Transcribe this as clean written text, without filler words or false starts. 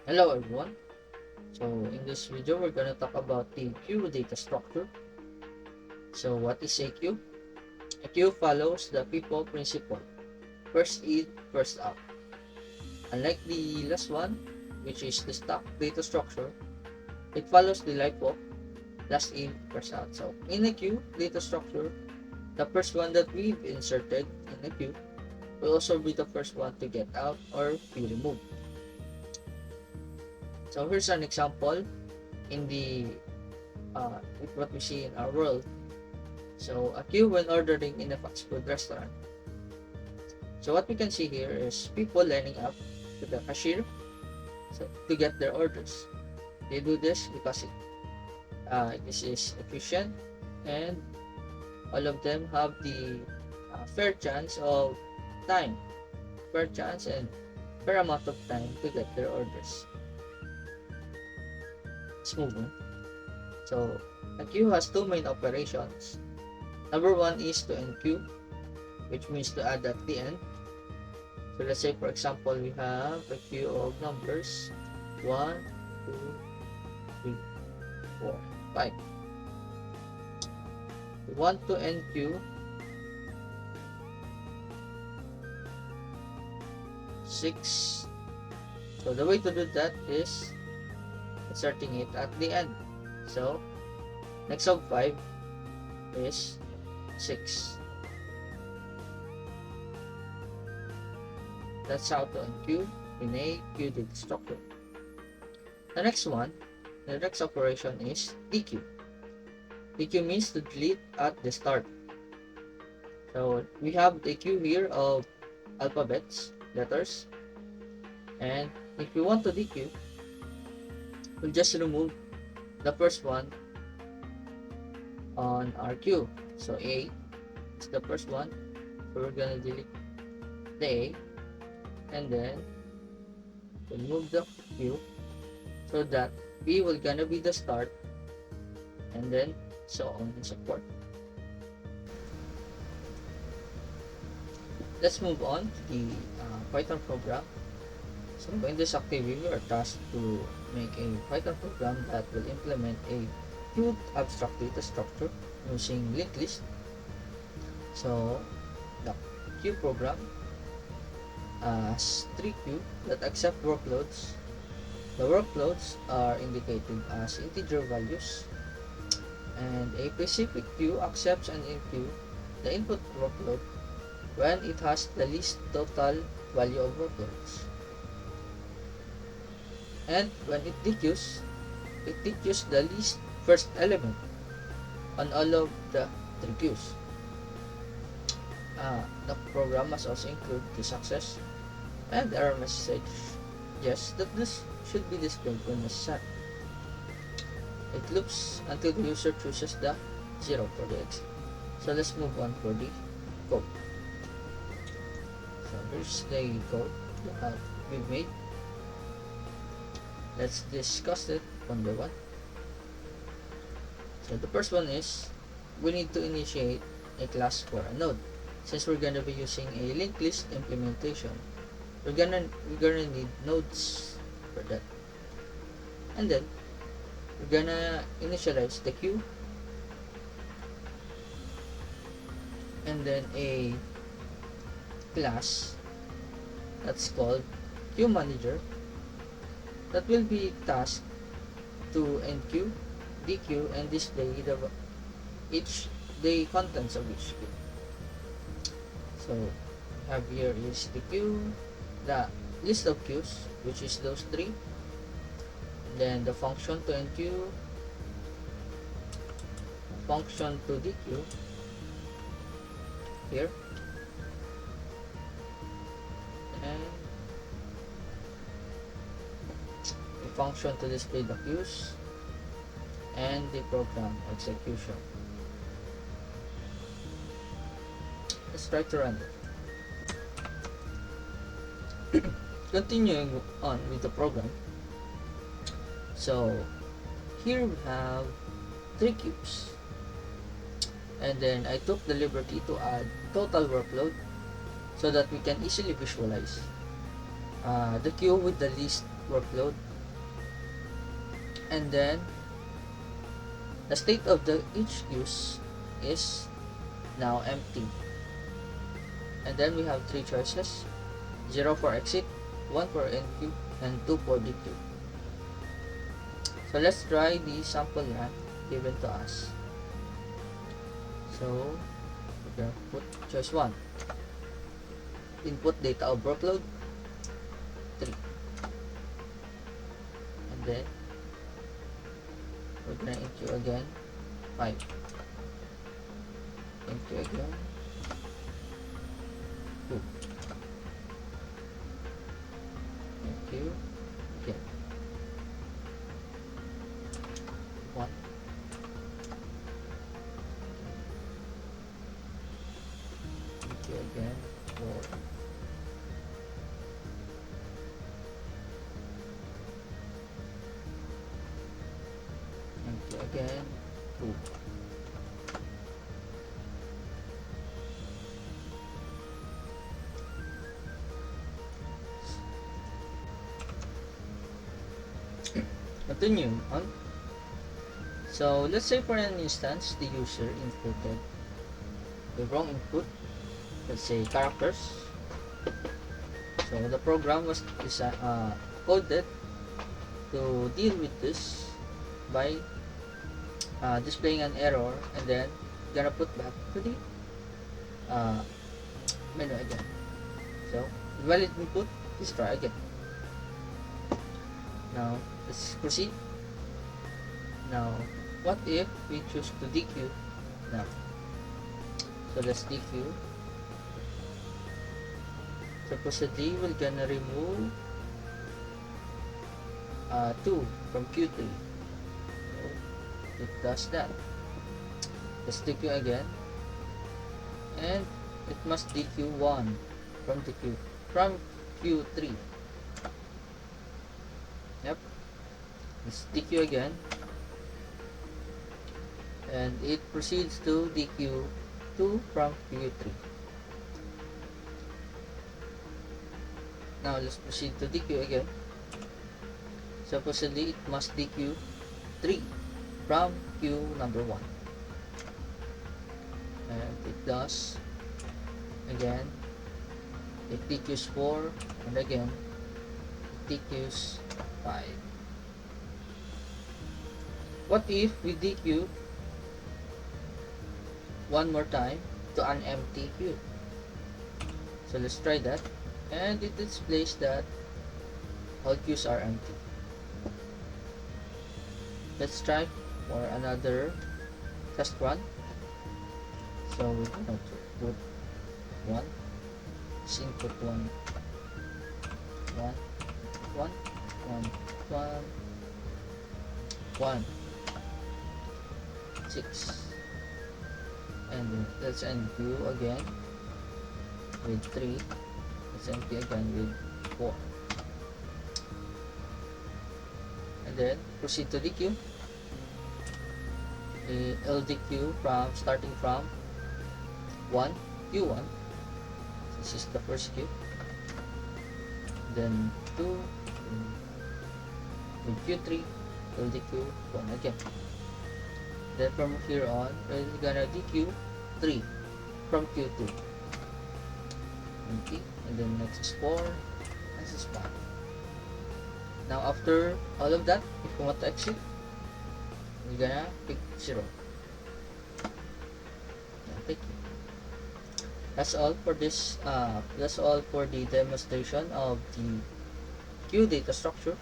Hello everyone. So in this video we're going to talk about the queue data structure. So what is a queue? A queue follows the FIFO principle. First in, first out. Unlike the last one, which is the stock data structure, it follows the LIFO, last in, first out. So in a queue data structure, the first one that we've inserted in the queue will also be the first one to get out or be removed. So here's an example in the with what we see in our world. So a queue when ordering in a fast food restaurant. So what we can see here is people lining up to the cashier to get their orders. They do this because this is efficient and all of them have the fair chance of time, fair chance and fair amount of time to get their orders. Let's move on. So a queue has two main operations. Number one is to enqueue, which means to add at the end. So let's say for example we have a queue of numbers 1, 2, 3, 4, 5. We want to enqueue 6. So the way to do that is inserting it at the end. So next of 5 is 6. That's how to enqueue in a queue data structure. The next operation is dequeue. Dequeue means to delete at the start. So we have the queue here of alphabets, letters, and if we want to dequeue, we'll just remove the first one on our queue. So A is the first one, so we're gonna delete the A, and then remove the queue so that B will gonna be the start, and then so on and so forth. Let's move on to the Python program. So in this activity, we are tasked to make a Python program that will implement a queued abstract data structure using linked list. So the queue program has 3 queue that accept workloads. The workloads are indicated as integer values, and a specific queue accepts and enqueue the input workload when it has the least total value of workloads. And when it dequeues the least first element on all of the 3 queues. The program must also include the success and error message. Yes, that this should be displayed when necessary. It loops until the user chooses the 0 for the exit. So let's move on for the code. So here's the code that we've made. Let's discuss it one by one. So the first one is we need to initiate a class for a node. Since we're gonna be using a linked list implementation, we're gonna need nodes for that. And then we're gonna initialize the queue, and then a class that's called queue manager that will be tasked to enqueue, dequeue, and display the contents of each queue. So we have here is the queue, the list of queues, which is those 3, then the function to enqueue, function to dequeue here, and the function to display the queues, and the program execution. Let's try to run it. Continuing on with the program. So here we have 3 queues, and then I took the liberty to add total workload so that we can easily visualize the queue with the least workload and then the state of the each queues is now empty. And then we have three choices: 0 for exit, 1 for NQ, and 2 for DQ. So let's try the sample run given to us. So we're gonna put choice 1, input data of workload 3, and then we're gonna NQ again 5, NQ again 2, NQ again 1, NQ again 4, NQ again 2. Continue on. So let's say for an instance the user inputted the wrong input, let's say characters. So the program was coded to deal with this by displaying an error and then gonna put back to the menu again. So valid input, let's try again. Now let's proceed. Now what if we choose to DQ now? So let's DQ. Supposedly we're gonna remove 2 from Q3. So it does that. Let's DQ again, and it must DQ 1 from Q3. Yep. Let's DQ again, and it proceeds to DQ 2 from Q3. Now let's proceed to DQ again. Supposedly it must DQ 3 from Q number 1, and it does. Again it DQs 4, and again it DQs 5. What if we DQ one more time to an empty queue? So let's try that, and it displays that all queues are empty. Let's try for another test run. So we're going to put 1, let's input 1, 1, 1, 1, 1, 1, 6, and let's NQ again with 3, let's NQ again with 4, and then proceed to DQ. LDQ from starting from 1, Q1, this is the first queue, then 2, with Q3, LDQ 1 again. Then from here on, we're gonna DQ 3 from Q2, empty, and then next is 4, next is 5. Now after all of that, if you want to exit, we're gonna pick 0. Thank you. That's all for this. That's all for the demonstration of the queue data structure.